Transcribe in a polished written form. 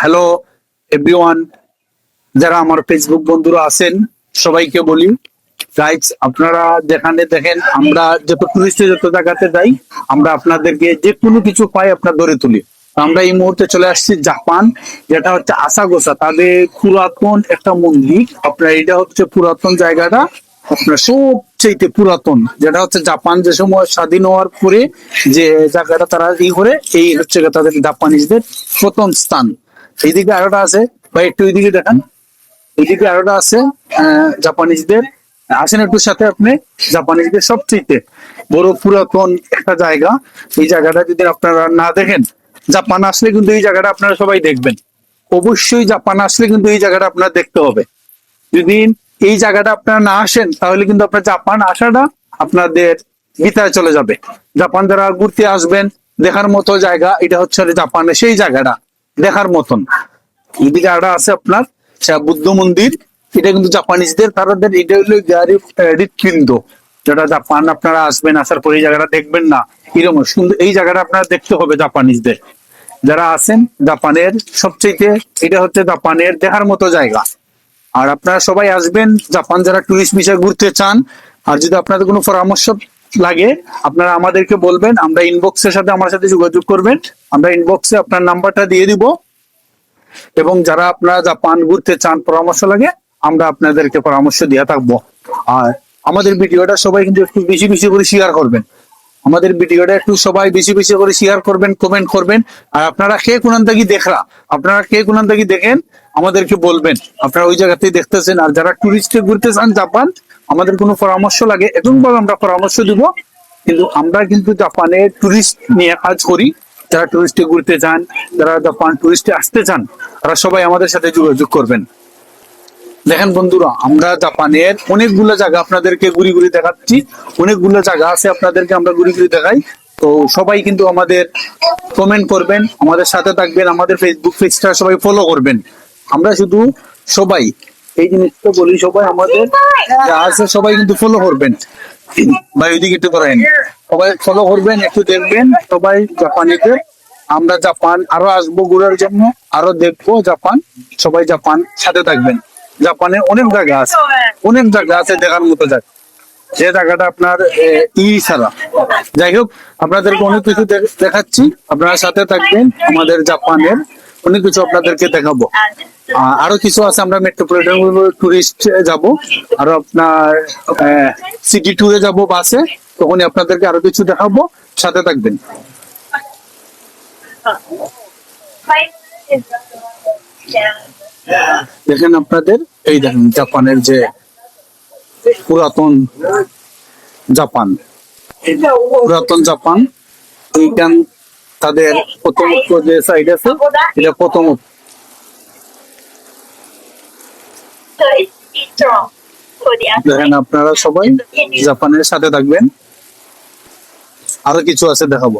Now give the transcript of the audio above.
Hello everyone, যারা আমার Facebook বন্ধুরা আছেন সবাইকে বলি, গাইজ আপনারা যেখানে দেখেন আমরা যত টুরিস্টে যত জায়গাতে যাই, আমরা আপনাদেরকে যে কোনো কিছু পাই আপনার ধরে তুলি। আমরা এই মুহূর্তে চলে আসছি জাপান, যেটা হচ্ছে আসাগোসা, তাদের পুরাতন একটা মন্দির। আপনার এটা হচ্ছে পুরাতন জায়গাটা, আপনার সবচেয়ে পুরাতন, যেটা হচ্ছে জাপান যে সময় স্বাধীন হওয়ার পরে যে জায়গাটা তারা করে, এই হচ্ছে তাদের জাপানিজদের প্রথম স্থান। এইদিকে আরোটা আছে ভাই, একটু এইদিকে দেখান। এইদিকে আরোটা আছে জাপানিজদের। আসেন একটু সাথে আপনি। জাপানিজদের সবচেয়ে বড় পুরাতন একটা জায়গা। এই জায়গাটা যদি আপনারা না দেখেন, জাপান আসলে কিন্তু এই জায়গাটা আপনারা সবাই দেখবেন। অবশ্যই জাপান আসলে কিন্তু এই জায়গাটা আপনার দেখতে হবে। যদি এই জায়গাটা আপনারা না আসেন, তাহলে কিন্তু আপনার জাপান আসাটা আপনাদের বিতায় চলে যাবে। জাপান যারা ঘুরতে আসবেন, দেখার মতো জায়গা এটা হচ্ছে জাপানের সেই জায়গাটা দেখার মতন। এদিকে আরো আছে আপনার বুদ্ধ মন্দির। এটা কিন্তু জাপানিজদের, তাদের এটা হলো হৃৎপিণ্ড, যেটা জাপান আপনারা আসবেন, আসার পরে এই জায়গাটা দেখবেন না এরকম সুন্দর। এই জায়গাটা আপনারা দেখতে হবে জাপানিজদের যারা আছেন। জাপানের সবচেয়ে এটা হচ্ছে জাপানের দেখার মতো জায়গা। আর আপনারা সবাই আসবেন জাপান যারা টুরিস্ট ভিসায় ঘুরতে চান। আর যদি আপনাদের কোনো পরামর্শ লাগে, আপনারা আমাদেরকে বলবেন, আমরা ইনবক্সের সাথে আমার সাথে যোগাযোগ করবেন। আমরা ইনবক্সে আপনার নাম্বারটা দিয়ে দিব, এবং যারা আপনারা জাপান ঘুরতে চান পরামর্শ লাগে, আমরা আপনাদেরকে পরামর্শ দিয়ে থাকবো। আর আমাদের ভিডিওটা সবাই কিন্তু একটু বেশি বেশি করে শেয়ার করবেন। আমাদের ভিডিওটা একটু সবাই বেশি বেশি করে শেয়ার করবেন, কমেন্ট করবেন। আর আপনারা কে কোন থেকে দেখরা, আপনারা কে কোন থেকে দেখেন আমাদেরকে বলবেন। আপনারা ওই জায়গাতেই দেখতেছেন। আর যারা টুরিস্টে ঘুরতে চান জাপান, আমাদের কোনো পরামর্শ লাগে এখন বল, আমরা পরামর্শ দিব। কিন্তু আমরা কিন্তু জাপানে টুরিস্ট নিয়ে কাজ করি। যারা টুরিস্টে ঘুরতে চান, যারা জাপান টুরিস্টে আসতে চান, তারা সবাই আমাদের সাথে যোগাযোগ করবেন। দেখেন বন্ধুরা, আমরা জাপানের অনেকগুলো জায়গা আপনাদেরকে ঘুরি ঘুরি দেখাচ্ছি। অনেকগুলো জায়গা আছে আপনাদেরকে আমরা ঘুরি ঘুরি দেখাই। তো সবাই কিন্তু আমাদের কমেন্ট করবেন, আমাদের সাথে থাকবেন, আমাদের ফেসবুক পেজটা সবাই ফলো করবেন। আমরা শুধু সবাই এই জিনিসটা বলি, সবাই আমাদের যা আছে সবাই কিন্তু ফলো করবেন। ভাই ওইদিকে একটু করেন, সবাই ফলো করবেন, একটু দেখবেন সবাই জাপানিদের। আমরা জাপান আরো আসবো ঘুরার জন্য, আরো দেখবো জাপান। সবাই জাপান সাথে থাকবেন। জাপানে অনেক জায়গা আছে, অনেক জায়গা আছে দেখার মতো জায়গা, যে জায়গাটা আপনার ছাড়া। যাই হোক, আপনাদেরকে অনেক কিছু দেখাচ্ছি, আপনারা সাথে থাকবেন। আমাদের জাপানের অনেক কিছু আপনাদেরকে দেখাবো। আরো কিছু আছে, আমরা মেট্রোপলিটন টুরিস্ট যাব, আরো আপনার সিটি ট্যুরে যাব বাসে, তখনই আপনাদেরকে আরো কিছু দেখাবো, সাথে থাকবেন। দেখেন আপনাদের, এই দেখেন জাপানের যে পুরাতন জাপান, পুরাতন জাপান। এইখান তাদের প্রথম যে সাইড আছে, এটা প্রথম। দেখেন আপনারা সবাই জাপানের সাথে থাকবেন, আরো কিছু আছে দেখাবো।